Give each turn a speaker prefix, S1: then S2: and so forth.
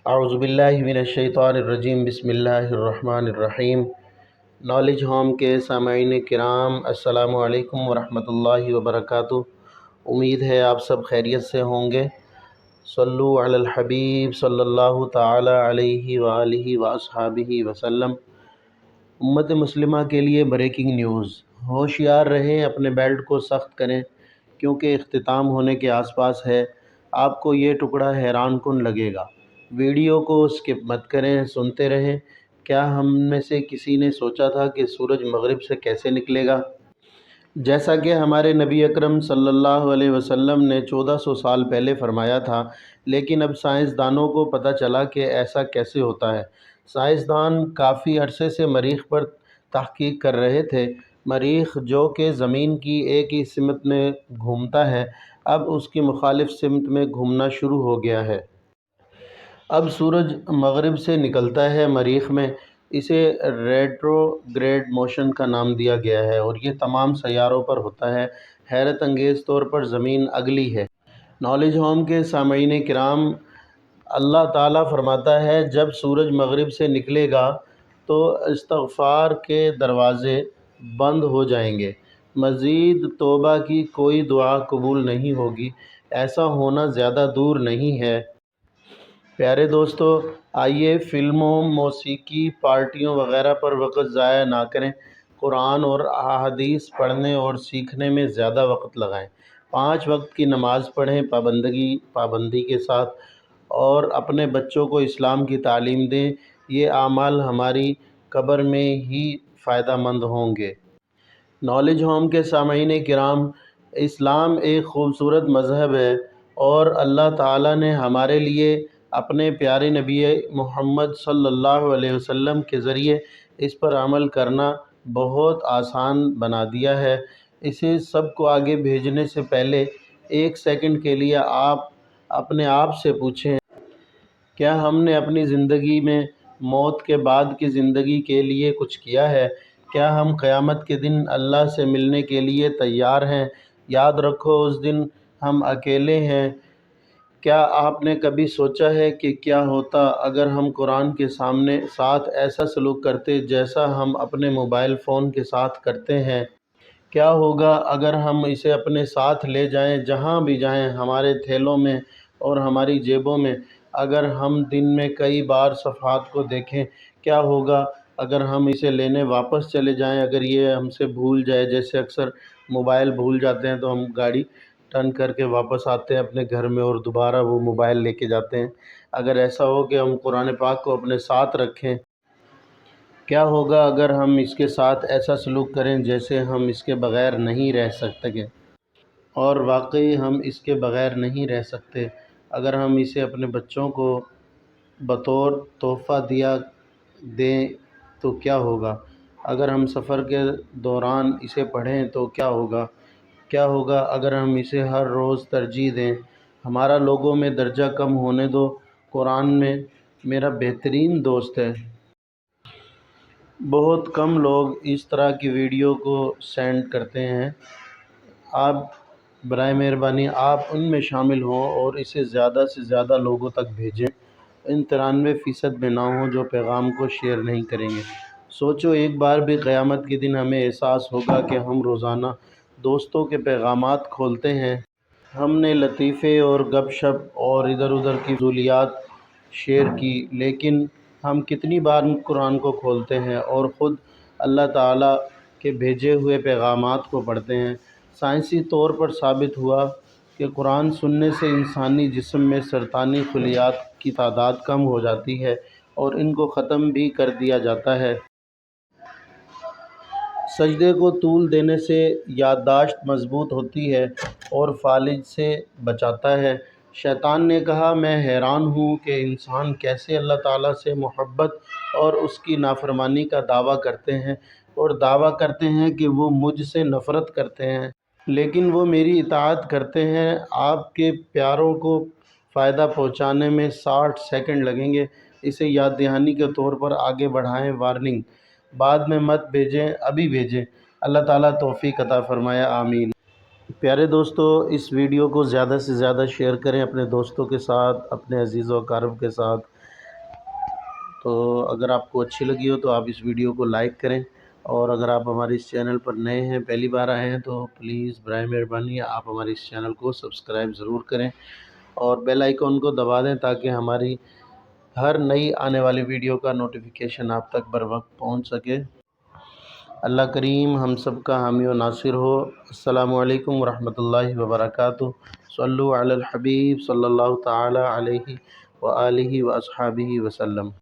S1: اعوذ باللہ من الشیطان الرجیم، بسم اللہ الرحمن الرحیم۔ نالج ہوم کے سامعین کرام، السلام علیکم ورحمۃ اللہ وبرکاتہ۔ امید ہے آپ سب خیریت سے ہوں گے۔ صلو علی الحبیب صلی اللہ تعالی علیہ وآلہ واصحابہ وسلم۔ امت مسلمہ کے لیے بریکنگ نیوز: ہوشیار رہیں، اپنے بیلٹ کو سخت کریں کیونکہ اختتام ہونے کے آس پاس ہے۔ آپ کو یہ ٹکڑا حیران کن لگے گا۔ ویڈیو کو اسکپ مت کریں، سنتے رہیں۔ کیا ہم میں سے کسی نے سوچا تھا کہ سورج مغرب سے کیسے نکلے گا؟ جیسا کہ ہمارے نبی اکرم صلی اللہ علیہ وسلم نے 1400 سال پہلے فرمایا تھا، لیکن اب سائنسدانوں کو پتہ چلا کہ ایسا کیسے ہوتا ہے۔ سائنسدان کافی عرصے سے مریخ پر تحقیق کر رہے تھے۔ مریخ، جو کہ زمین کی ایک ہی سمت میں گھومتا ہے، اب اس کی مخالف سمت میں گھومنا شروع ہو گیا ہے۔ اب سورج مغرب سے نکلتا ہے مریخ میں۔ اسے ریٹروگریڈ موشن کا نام دیا گیا ہے اور یہ تمام سیاروں پر ہوتا ہے۔ حیرت انگیز طور پر زمین اگلی ہے۔ نالج ہوم کے سامعین کرام، اللہ تعالیٰ فرماتا ہے جب سورج مغرب سے نکلے گا تو استغفار کے دروازے بند ہو جائیں گے، مزید توبہ کی کوئی دعا قبول نہیں ہوگی۔ ایسا ہونا زیادہ دور نہیں ہے۔ پیارے دوستو، آئیے فلموں، موسیقی، پارٹیوں وغیرہ پر وقت ضائع نہ کریں۔ قرآن اور احادیث پڑھنے اور سیکھنے میں زیادہ وقت لگائیں۔ 5 وقت کی نماز پڑھیں پابندی کے ساتھ، اور اپنے بچوں کو اسلام کی تعلیم دیں۔ یہ اعمال ہماری قبر میں ہی فائدہ مند ہوں گے۔ نالج ہوم کے سامعین کرام، اسلام ایک خوبصورت مذہب ہے اور اللہ تعالیٰ نے ہمارے لیے اپنے پیارے نبی محمد صلی اللہ علیہ وسلم کے ذریعے اس پر عمل کرنا بہت آسان بنا دیا ہے۔ اسے سب کو آگے بھیجنے سے پہلے 1 سیکنڈ کے لیے آپ اپنے آپ سے پوچھیں، کیا ہم نے اپنی زندگی میں موت کے بعد کی زندگی کے لیے کچھ کیا ہے؟ کیا ہم قیامت کے دن اللہ سے ملنے کے لیے تیار ہیں؟ یاد رکھو، اس دن ہم اکیلے ہیں۔ کیا آپ نے کبھی سوچا ہے کہ کیا ہوتا اگر ہم قرآن کے ساتھ ایسا سلوک کرتے جیسا ہم اپنے موبائل فون کے ساتھ کرتے ہیں؟ کیا ہوگا اگر ہم اسے اپنے ساتھ لے جائیں جہاں بھی جائیں، ہمارے تھیلوں میں اور ہماری جیبوں میں؟ اگر ہم دن میں کئی بار صفحات کو دیکھیں، کیا ہوگا اگر ہم اسے لینے واپس چلے جائیں؟ اگر یہ ہم سے بھول جائے، جیسے اکثر موبائل بھول جاتے ہیں تو ہم گاڑی ٹرن کر کے واپس آتے ہیں اپنے گھر میں اور دوبارہ وہ موبائل لے کے جاتے ہیں۔ اگر ایسا ہو کہ ہم قرآن پاک کو اپنے ساتھ رکھیں، کیا ہوگا اگر ہم اس کے ساتھ ایسا سلوک کریں جیسے ہم اس کے بغیر نہیں رہ سکتے؟ اور واقعی ہم اس کے بغیر نہیں رہ سکتے۔ اگر ہم اسے اپنے بچوں کو بطور تحفہ دیں تو کیا ہوگا؟ اگر ہم سفر کے دوران اسے پڑھیں تو کیا ہوگا؟ کیا ہوگا اگر ہم اسے ہر روز ترجیح دیں؟ ہمارا لوگوں میں درجہ کم ہونے دو، قرآن میں میرا بہترین دوست ہے۔ بہت کم لوگ اس طرح کی ویڈیو کو سینڈ کرتے ہیں۔ آپ برائے مہربانی آپ ان میں شامل ہوں اور اسے زیادہ سے زیادہ لوگوں تک بھیجیں۔ ان 93% میں نہ ہوں جو پیغام کو شیئر نہیں کریں گے۔ سوچو، ایک بار بھی قیامت کے دن ہمیں احساس ہوگا کہ ہم روزانہ دوستوں کے پیغامات کھولتے ہیں۔ ہم نے لطیفے اور گپ شپ اور ادھر ادھر کی فضولیات شیئر کی، لیکن ہم کتنی بار قرآن کو کھولتے ہیں اور خود اللہ تعالیٰ کے بھیجے ہوئے پیغامات کو پڑھتے ہیں؟ سائنسی طور پر ثابت ہوا کہ قرآن سننے سے انسانی جسم میں سرطانی خلیات کی تعداد کم ہو جاتی ہے اور ان کو ختم بھی کر دیا جاتا ہے۔ سجدے کو طول دینے سے یادداشت مضبوط ہوتی ہے اور فالج سے بچاتا ہے۔ شیطان نے کہا، میں حیران ہوں کہ انسان کیسے اللہ تعالیٰ سے محبت اور اس کی نافرمانی کا دعویٰ کرتے ہیں اور دعویٰ کرتے ہیں کہ وہ مجھ سے نفرت کرتے ہیں، لیکن وہ میری اطاعت کرتے ہیں۔ آپ کے پیاروں کو فائدہ پہنچانے میں 60 سیکنڈ لگیں گے۔ اسے یاد دہانی کے طور پر آگے بڑھائیں۔ وارننگ: بعد میں مت بھیجیں، ابھی بھیجیں۔ اللہ تعالیٰ توفیق عطا فرمائے، آمین۔ پیارے دوستو، اس ویڈیو کو زیادہ سے زیادہ شیئر کریں اپنے دوستوں کے ساتھ، اپنے عزیز و اقارب کے ساتھ۔ تو اگر آپ کو اچھی لگی ہو تو آپ اس ویڈیو کو لائک کریں، اور اگر آپ ہمارے اس چینل پر نئے ہیں، پہلی بار آئے ہیں، تو پلیز برائے مہربانی آپ ہمارے اس چینل کو سبسکرائب ضرور کریں اور بیل آئیکن کو دبا دیں تاکہ ہماری ہر نئی آنے والی ویڈیو کا نوٹیفیکیشن آپ تک بر وقت پہنچ سکے۔ اللہ کریم ہم سب کا حامی و ناصر ہو۔ السلام علیکم ورحمۃ اللہ وبرکاتہ۔ صلو علی الحبیب صلی اللہ تعالی علیہ وآلہ واصحابہ وسلم۔